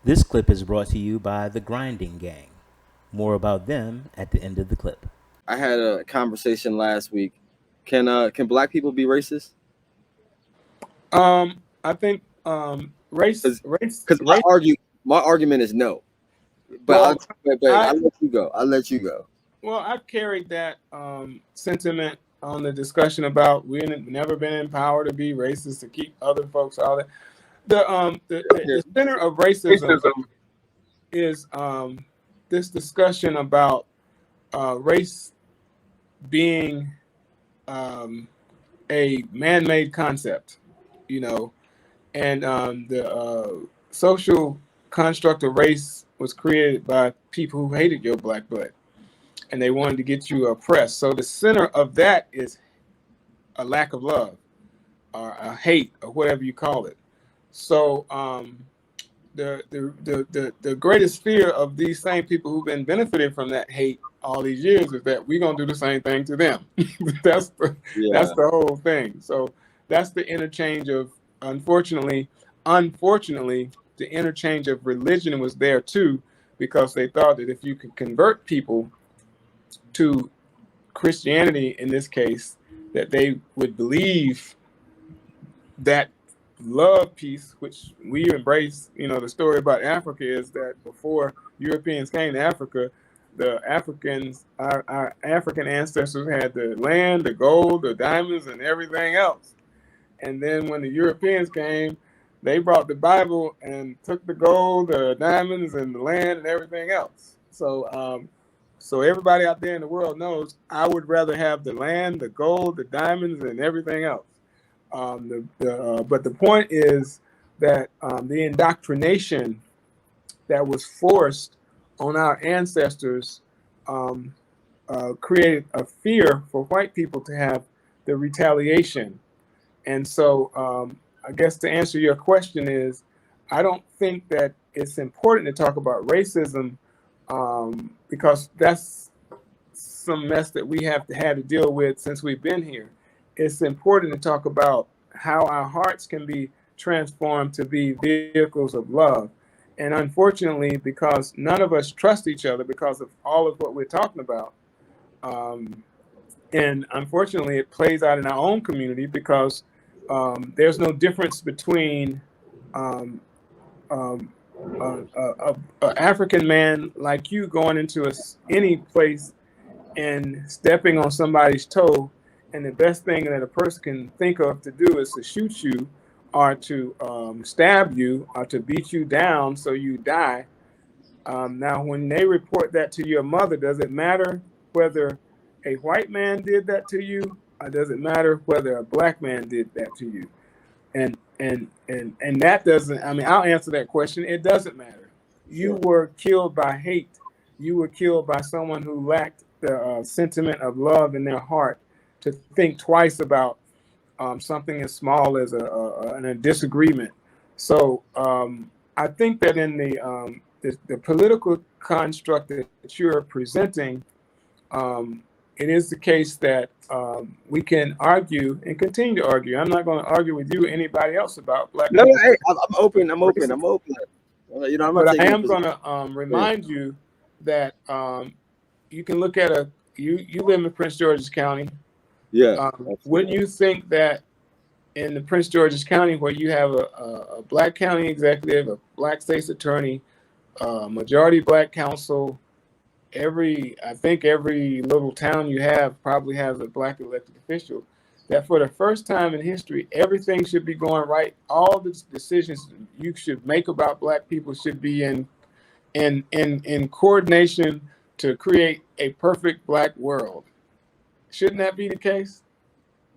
This clip is brought to you by the Grinding Gang. More about them at the end of the clip. I had a conversation last week. Can black people be racist? I think race, Because race, my race. argument is no. But Well, I'll I let you go. I'll let you go. I've carried that sentiment on the discussion about we've never been in power to be racist to keep other folks all that. The center of racism is this discussion about race being um, a man-made concept, you know, and the social construct of race was created by people who hated your black blood and they wanted to get you oppressed. So the center of that is a lack of love or a hate or whatever you call it. So the greatest fear of these same people who've been benefiting from that hate all these years is that we're gonna do the same thing to them. that's the that's Yeah. the whole thing. So that's the interchange of unfortunately the interchange of religion was there too, because they thought that if you could convert people to Christianity in this case, that they would believe that love piece, which we embrace. You know, the story about Africa is that before Europeans came to Africa, our African ancestors had the land, the gold, the diamonds, and everything else. And then when the Europeans came, they brought the Bible and took the gold, the diamonds, and the land and everything else. So everybody out there in the world knows I would rather have the land, the gold, the diamonds, and everything else. But the point is that the indoctrination that was forced on our ancestors um, created a fear for white people to have the retaliation. And so I guess to answer your question is, I don't think that it's important to talk about racism because that's some mess that we have had to deal with since we've been here. It's important to talk about how our hearts can be transformed to be vehicles of love. And unfortunately, because none of us trust each other because of all of what we're talking about, um, and unfortunately, it plays out in our own community because there's no difference between um, um, a African man like you going into any place and stepping on somebody's toe, and the best thing that a person can think of to do is to shoot you or to stab you or to beat you down so you die. Now, when they report that to your mother, does it matter whether a white man did that to you, or does it matter whether a black man did that to you? And that doesn't. I mean, I'll answer that question. It doesn't matter. You Sure. were killed by hate. You were killed by someone who lacked the sentiment of love in their heart to think twice about something as small as a disagreement. So I think that in the political construct that you're presenting, it is the case that we can argue and continue to argue. I'm not going to argue with you or anybody else about black No, people hey, I'm open. I'm open. racism, I'm open. I'm not but I taking a am going position. to remind you that you can look at you live in Prince George's County. Yeah, Wouldn't absolutely. you think that in the Prince George's County, where you have a black county executive, a black state's attorney, majority black council, I think every little town you have probably has a black elected official, that for the first time in history, everything should be going right. All the decisions you should make about black people should be in coordination to create a perfect black world. Shouldn't that be the case?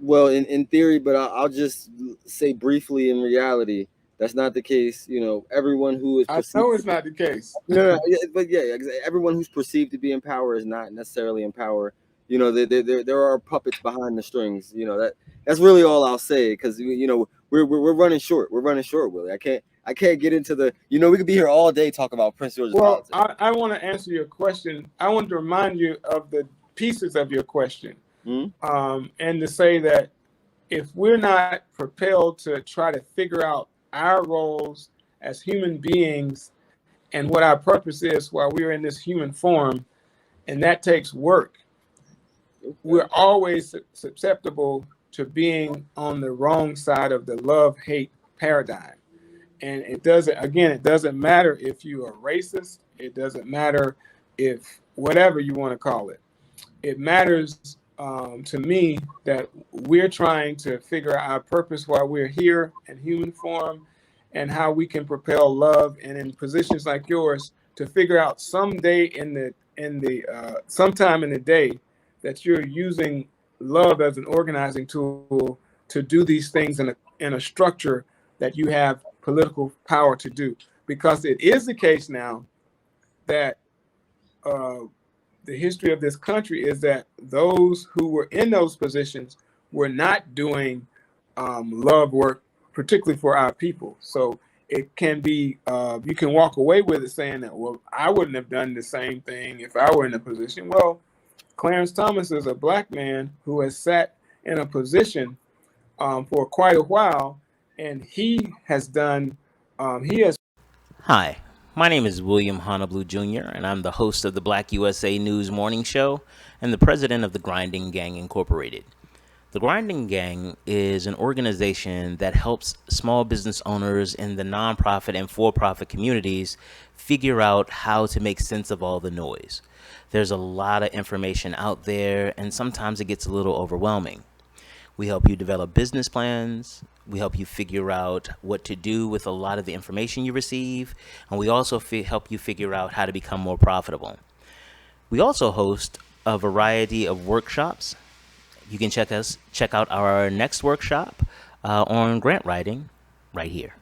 Well, in theory, but I'll just say briefly, in reality, that's not the case. Everyone who is I perceived know to it's be not the case. no, no, yeah, but yeah, everyone who's perceived to be in power is not necessarily in power. There are puppets behind the strings. That's really all I'll say because we're running short. We're running short, Willie. I can't get into the. We could be here all day talking about Prince George's Well, politics. I want to answer your question. I want to remind you of the pieces of your question, Hmm. and to say that if we're not propelled to try to figure out our roles as human beings and what our purpose is while we're in this human form, and that takes work. We're always susceptible to being on the wrong side of the love-hate paradigm. And it doesn't matter if you are racist. It doesn't matter if whatever you want to call it. It matters to me that we're trying to figure out our purpose while we're here in human form, and how we can propel love, and in positions like yours to figure out someday sometime in the day that you're using love as an organizing tool to do these things in a structure that you have political power to do. Because it is the case now that the history of this country is that those who were in those positions were not doing love work, particularly for our people. So it can be, you can walk away with it saying that, well, I wouldn't have done the same thing if I were in a position. Well, Clarence Thomas is a black man who has sat in a position for quite a while, and he has done, Hi, my name is William Honolulu Jr., and I'm the host of the Black USA News Morning Show and the president of the Grinding Gang Incorporated. The Grinding Gang is an organization that helps small business owners in the nonprofit and for-profit communities figure out how to make sense of all the noise. There's a lot of information out there, and sometimes it gets a little overwhelming. We help you develop business plans. We help you figure out what to do with a lot of the information you receive. And we also help you figure out how to become more profitable. We also host a variety of workshops. You can check out our next workshop on grant writing right here.